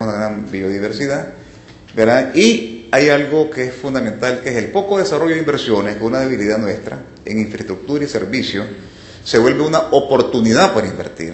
una gran biodiversidad, ¿verdad? Y hay algo que es fundamental, que es el poco desarrollo de inversiones, que es una debilidad nuestra, en infraestructura y servicios, se vuelve una oportunidad para invertir.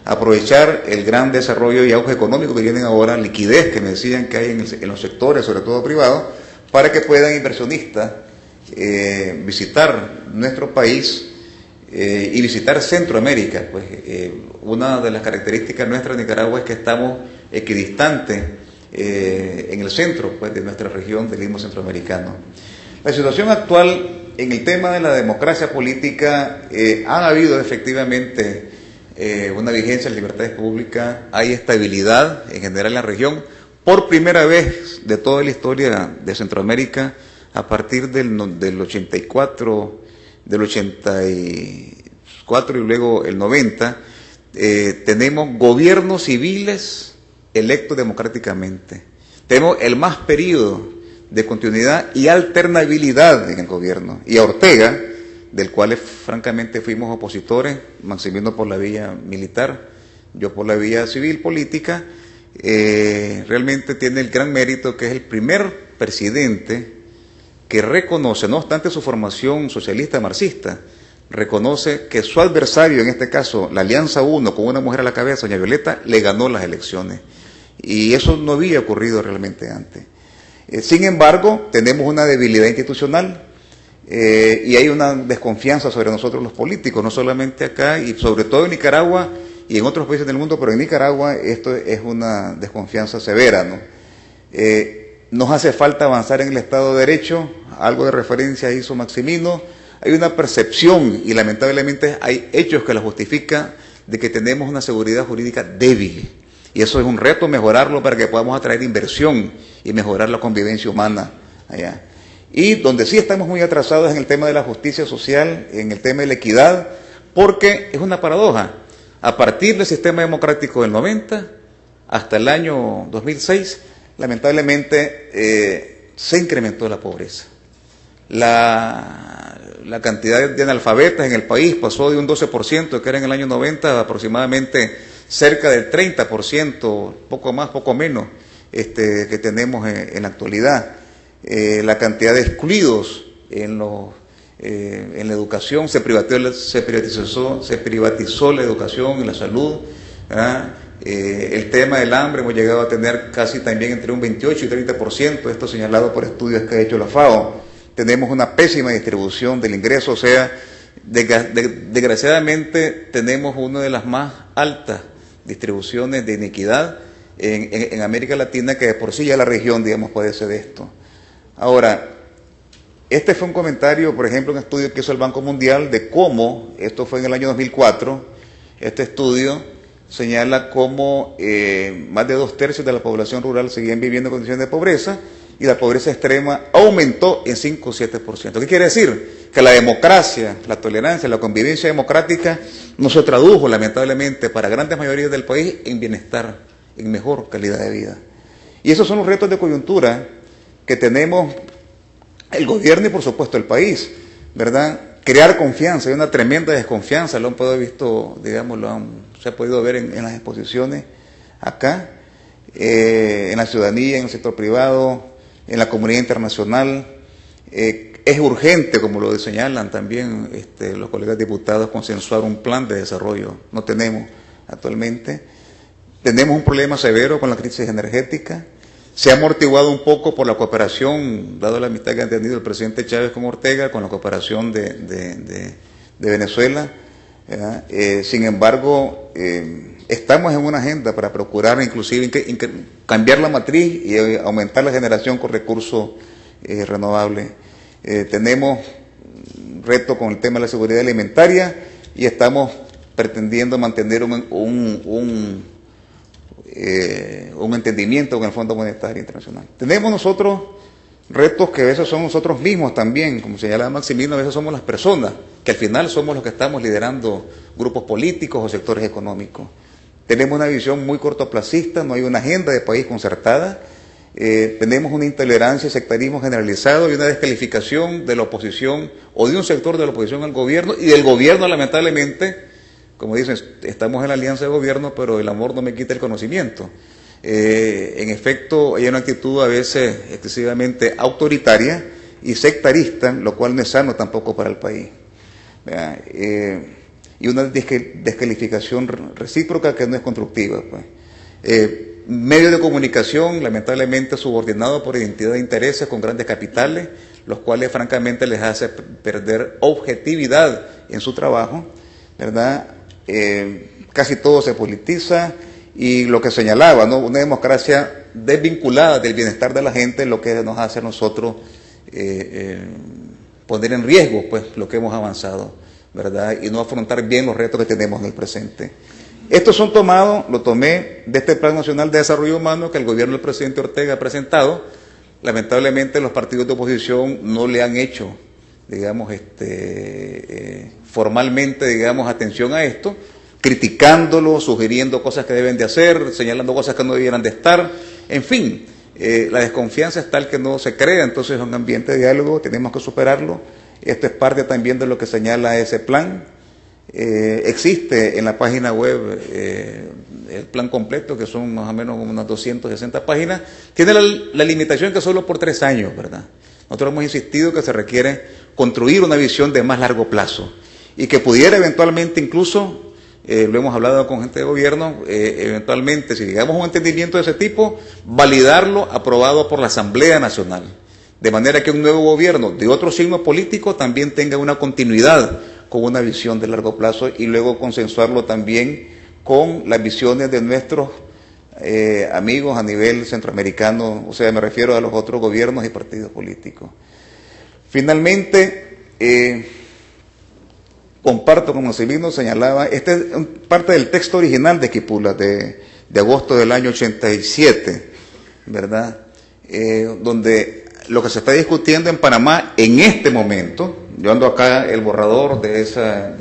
Aprovechar el gran desarrollo y auge económico que tienen ahora, liquidez que me decían que hay en los sectores, sobre todo privados, para que puedan inversionistas visitar nuestro país y visitar Centroamérica. Pues una de las características nuestras de Nicaragua es que estamos equidistantes en el centro, pues, de nuestra región del Istmo Centroamericano. La situación actual en el tema de la democracia política, ha habido efectivamente una vigencia de libertades públicas, hay estabilidad en general en la región, por primera vez de toda la historia de Centroamérica, a partir del 84 y luego el 90, tenemos gobiernos civiles electos democráticamente. Tenemos el más periodo de continuidad y alternabilidad en el gobierno. Y a Ortega, del cual francamente fuimos opositores, Maximino por la vía militar, yo por la vía civil política, realmente tiene el gran mérito que es el primer presidente que reconoce, no obstante su formación socialista marxista, reconoce que su adversario, en este caso la Alianza 1, con una mujer a la cabeza, doña Violeta, le ganó las elecciones. Y eso no había ocurrido realmente antes. Sin embargo, tenemos una debilidad institucional y hay una desconfianza sobre nosotros los políticos, no solamente acá y sobre todo en Nicaragua y en otros países del mundo, pero en Nicaragua esto es una desconfianza severa, ¿no? Nos hace falta avanzar en el Estado de Derecho, algo de referencia hizo Maximino. Hay una percepción y lamentablemente hay hechos que la justifican de que tenemos una seguridad jurídica débil. Y eso es un reto, mejorarlo para que podamos atraer inversión y mejorar la convivencia humana allá. Y donde sí estamos muy atrasados en el tema de la justicia social, en el tema de la equidad, porque es una paradoja. A partir del sistema democrático del 90 hasta el año 2006, lamentablemente se incrementó la pobreza. La cantidad de analfabetas en el país pasó de un 12%, que era en el año 90, a aproximadamente cerca del 30%, poco más, poco menos, que tenemos en la actualidad. La cantidad de excluidos en la educación, se privatizó la educación y la salud, ¿verdad? El tema del hambre, hemos llegado a tener casi también entre un 28 y 30%, esto señalado por estudios que ha hecho la FAO. Tenemos una pésima distribución del ingreso, o sea, desgraciadamente tenemos una de las más altas distribuciones de inequidad en América Latina, que de por sí ya la región, digamos, padece de esto. Ahora, este fue un comentario, por ejemplo, un estudio que hizo el Banco Mundial de cómo, esto fue en el año 2004, este estudio señala cómo más de 2/3 de la población rural seguían viviendo en condiciones de pobreza y la pobreza extrema aumentó en 5 o 7%. ¿Qué quiere decir? Que la democracia, la tolerancia, la convivencia democrática no se tradujo lamentablemente para grandes mayorías del país en bienestar, en mejor calidad de vida. Y esos son los retos de coyuntura que tenemos el gobierno y por supuesto el país, ¿verdad? Crear confianza, hay una tremenda desconfianza, lo han podido visto, digamos, se ha podido ver en las exposiciones acá, en la ciudadanía, en el sector privado, en la comunidad internacional. Es urgente, como lo señalan también los colegas diputados, consensuar un plan de desarrollo. No tenemos actualmente. Tenemos un problema severo con la crisis energética. Se ha amortiguado un poco por la cooperación, dado la amistad que han tenido el presidente Chávez con Ortega, con la cooperación de Venezuela. Sin embargo, estamos en una agenda para procurar inclusive cambiar la matriz y aumentar la generación con recursos renovables. Tenemos reto con el tema de la seguridad alimentaria y estamos pretendiendo mantener un entendimiento con el Fondo Monetario Internacional. Tenemos nosotros retos que a veces somos nosotros mismos también, como señalaba Maximino, a veces somos las personas, que al final somos los que estamos liderando grupos políticos o sectores económicos. Tenemos una visión muy cortoplacista, no hay una agenda de país concertada, tenemos una intolerancia y sectarismo generalizado y una descalificación de la oposición o de un sector de la oposición al gobierno y del gobierno, lamentablemente, como dicen, estamos en la alianza de gobierno, pero el amor no me quita el conocimiento. En efecto, hay una actitud a veces excesivamente autoritaria y sectarista, lo cual no es sano tampoco para el país. Y una descalificación recíproca que no es constructiva, pues. Medios de comunicación lamentablemente subordinados por identidad de intereses con grandes capitales, los cuales francamente les hace perder objetividad en su trabajo, ¿verdad? Casi todo se politiza y lo que señalaba, ¿no? Una democracia desvinculada del bienestar de la gente, lo que nos hace a nosotros poner en riesgo, pues, lo que hemos avanzado, ¿verdad? Y no afrontar bien los retos que tenemos en el presente. Estos son tomados, lo tomé de este Plan Nacional de Desarrollo Humano que el gobierno del presidente Ortega ha presentado. Lamentablemente los partidos de oposición no le han hecho, digamos, formalmente, digamos, atención a esto, criticándolo, sugiriendo cosas que deben de hacer, señalando cosas que no debieran de estar, en fin, la desconfianza es tal que no se crea, entonces es un ambiente de diálogo, tenemos que superarlo. Esto es parte también de lo que señala ese plan. Existe en la página web el plan completo, que son más o menos unas 260 páginas. Tiene la limitación que solo por 3 años, ¿verdad? Nosotros hemos insistido que se requiere construir una visión de más largo plazo y que pudiera eventualmente incluso, lo hemos hablado con gente de gobierno, eventualmente, si llegamos a un entendimiento de ese tipo, validarlo aprobado por la Asamblea Nacional, de manera que un nuevo gobierno de otro signo político también tenga una continuidad con una visión de largo plazo y luego consensuarlo también con las visiones de nuestros amigos a nivel centroamericano, o sea, me refiero a los otros gobiernos y partidos políticos. Finalmente, comparto, como Silvino señalaba, esta es parte del texto original de Esquipula, de agosto del año 87, ¿verdad? Donde lo que se está discutiendo en Panamá en este momento, yo ando acá el borrador de esa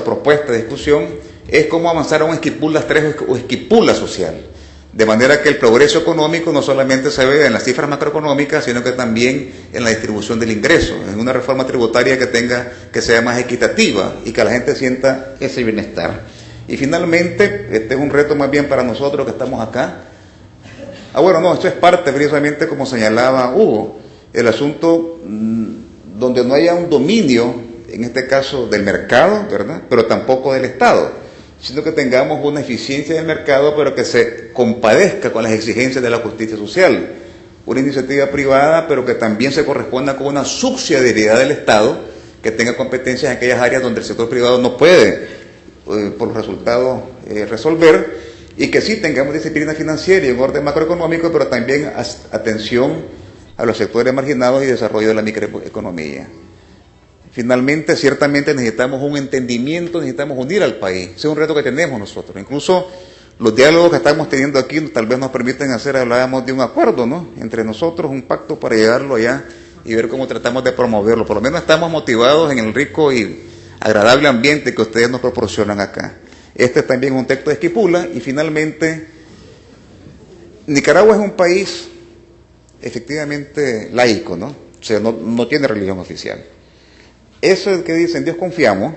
propuesta de discusión, es cómo avanzar a un Esquipulas 3 o Esquipula social, de manera que el progreso económico no solamente se vea en las cifras macroeconómicas, sino que también en la distribución del ingreso, en una reforma tributaria que sea más equitativa y que la gente sienta ese bienestar. Y finalmente, este es un reto más bien para nosotros que estamos acá. Bueno, no, esto es parte precisamente, como señalaba Hugo, el asunto donde no haya un dominio, en este caso del mercado, ¿verdad?, pero tampoco del Estado, sino que tengamos una eficiencia del mercado, pero que se compadezca con las exigencias de la justicia social. Una iniciativa privada, pero que también se corresponda con una subsidiariedad del Estado, que tenga competencias en aquellas áreas donde el sector privado no puede, por los resultados, resolver, y que sí tengamos disciplina financiera y un orden macroeconómico, pero también atención a los sectores marginados y desarrollo de la microeconomía. Finalmente, ciertamente necesitamos un entendimiento, necesitamos unir al país. Ese es un reto que tenemos nosotros. Incluso los diálogos que estamos teniendo aquí tal vez nos permiten hablábamos de un acuerdo, ¿no?, entre nosotros, un pacto para llegarlo allá y ver cómo tratamos de promoverlo. Por lo menos estamos motivados en el rico y agradable ambiente que ustedes nos proporcionan acá. Este es también un texto de Esquipula. Y finalmente, Nicaragua es un país efectivamente laico, ¿no? O sea, no tiene religión oficial. Eso que dicen Dios confiamos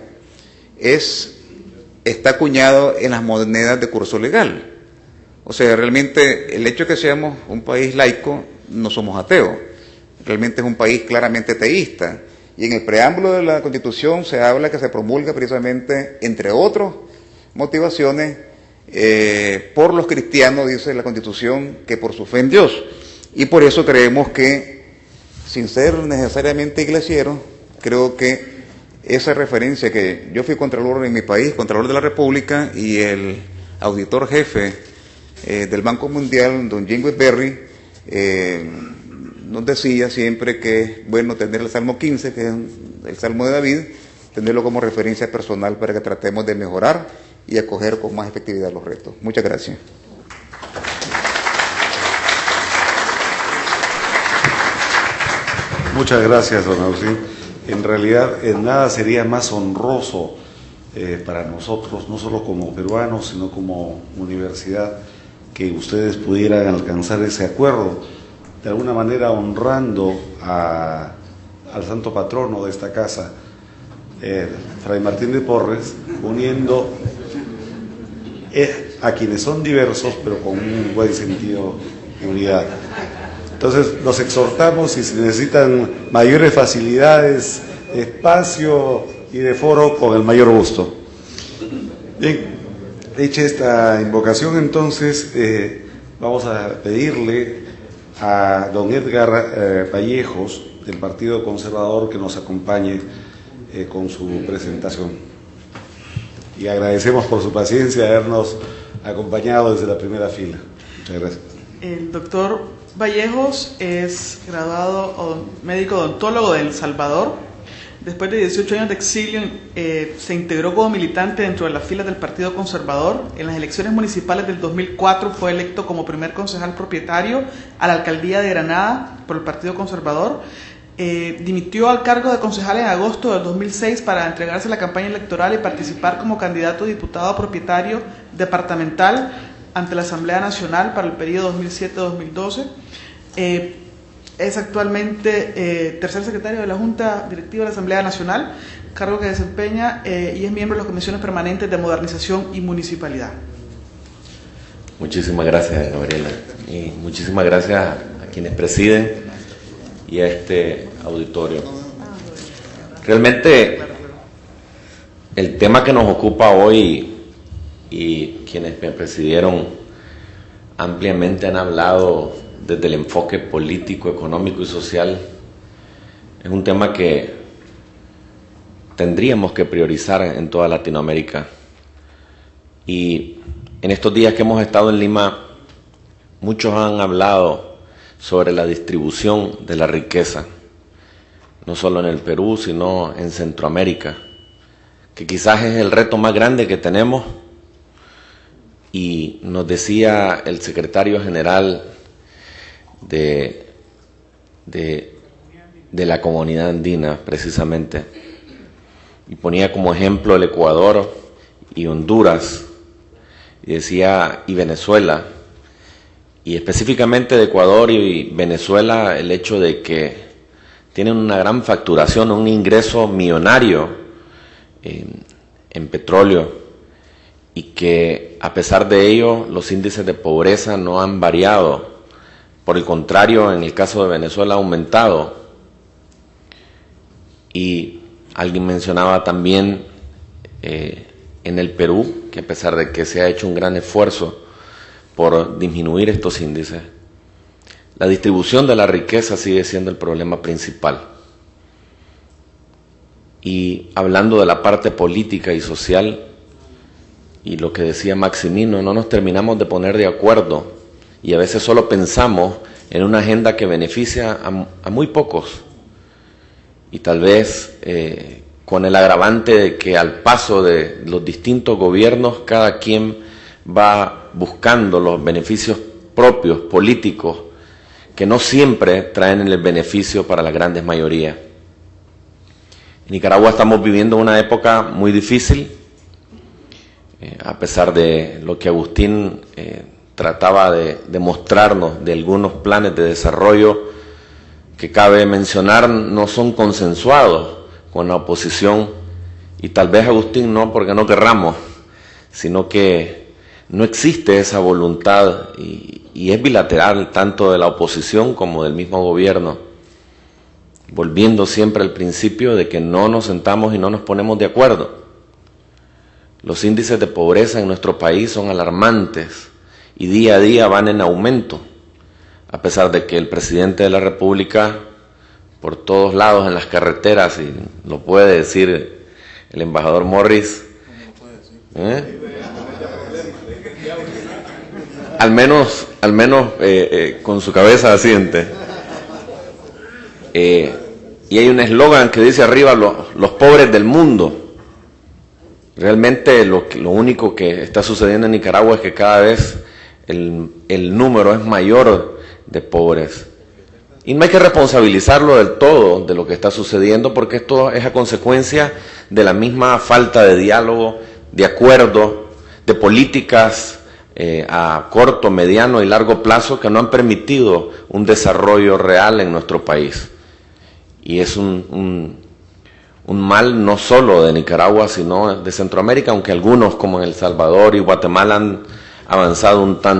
está acuñado en las monedas de curso legal. O sea, realmente el hecho de que seamos un país laico, no somos ateos. Realmente es un país claramente teísta. Y en el preámbulo de la Constitución se habla que se promulga precisamente, entre otras motivaciones, por los cristianos, dice la Constitución, que por su fe en Dios. Y por eso creemos que, sin ser necesariamente iglesieros, creo que esa referencia que yo fui contralor en mi país, contralor de la República, y el auditor jefe del Banco Mundial, don Jingwis Berry, nos decía siempre que es bueno tener el Salmo 15, que es el Salmo de David, tenerlo como referencia personal para que tratemos de mejorar y acoger con más efectividad los retos. Muchas gracias. Muchas gracias, don Agustín. En realidad, nada sería más honroso para nosotros, no solo como peruanos, sino como universidad, que ustedes pudieran alcanzar ese acuerdo, de alguna manera honrando al santo patrono de esta casa, Fray Martín de Porres, uniendo a quienes son diversos, pero con un buen sentido de unidad. Entonces, los exhortamos, si se necesitan mayores facilidades de espacio y de foro, con el mayor gusto. Bien, hecha esta invocación, entonces, vamos a pedirle a don Edgar Vallejos, del Partido Conservador, que nos acompañe con su presentación. Y agradecemos por su paciencia habernos acompañado desde la primera fila. Muchas gracias. El doctor Vallejos es graduado médico odontólogo de El Salvador. Después de 18 años de exilio, se integró como militante dentro de las filas del Partido Conservador. En las elecciones municipales del 2004 fue electo como primer concejal propietario a la alcaldía de Granada por el Partido Conservador. Dimitió al cargo de concejal en agosto del 2006 para entregarse a la campaña electoral y participar como candidato a diputado propietario departamental ante la Asamblea Nacional para el periodo 2007-2012. Es actualmente tercer secretario de la Junta Directiva de la Asamblea Nacional, cargo que desempeña, y es miembro de las comisiones permanentes de modernización y municipalidad. Muchísimas gracias, Gabriela, y muchísimas gracias a quienes presiden y a este auditorio. Realmente el tema que nos ocupa hoy, y quienes me presidieron ampliamente han hablado desde el enfoque político, económico y social, es un tema que tendríamos que priorizar en toda Latinoamérica. Y en estos días que hemos estado en Lima, muchos han hablado sobre la distribución de la riqueza, no solo en el Perú, sino en Centroamérica, que quizás es el reto más grande que tenemos. Y nos decía el secretario general de la comunidad andina, precisamente, y ponía como ejemplo el Ecuador y Honduras, y decía, y Venezuela, y específicamente de Ecuador y Venezuela, el hecho de que tienen una gran facturación, un ingreso millonario en petróleo, y que a pesar de ello los índices de pobreza no han variado. Por el contrario, en el caso de Venezuela ha aumentado. Y alguien mencionaba también en el Perú, que a pesar de que se ha hecho un gran esfuerzo por disminuir estos índices, la distribución de la riqueza sigue siendo el problema principal. Y hablando de la parte política y social, y lo que decía Maximino, no nos terminamos de poner de acuerdo, y a veces solo pensamos en una agenda que beneficia a muy pocos, y tal vez con el agravante de que al paso de los distintos gobiernos, cada quien va buscando los beneficios propios, políticos, que no siempre traen el beneficio para las grandes mayorías. En Nicaragua estamos viviendo una época muy difícil, a pesar de lo que Agustín trataba de mostrarnos, de algunos planes de desarrollo que cabe mencionar no son consensuados con la oposición, y tal vez Agustín no porque no querramos, sino que no existe esa voluntad, y es bilateral tanto de la oposición como del mismo gobierno, volviendo siempre al principio de que no nos sentamos y no nos ponemos de acuerdo. Los índices de pobreza en nuestro país son alarmantes y día a día van en aumento, a pesar de que el presidente de la República, por todos lados en las carreteras, y lo puede decir el embajador Morris, al menos con su cabeza asiente. Y hay un eslogan que dice arriba, los pobres del mundo. Realmente lo único que está sucediendo en Nicaragua es que cada vez el número es mayor de pobres. Y no hay que responsabilizarlo del todo de lo que está sucediendo, porque esto es a consecuencia de la misma falta de diálogo, de acuerdo, de políticas a corto, mediano y largo plazo que no han permitido un desarrollo real en nuestro país. Y es un mal no solo de Nicaragua, sino de Centroamérica, aunque algunos como en El Salvador y Guatemala avanzado un tanto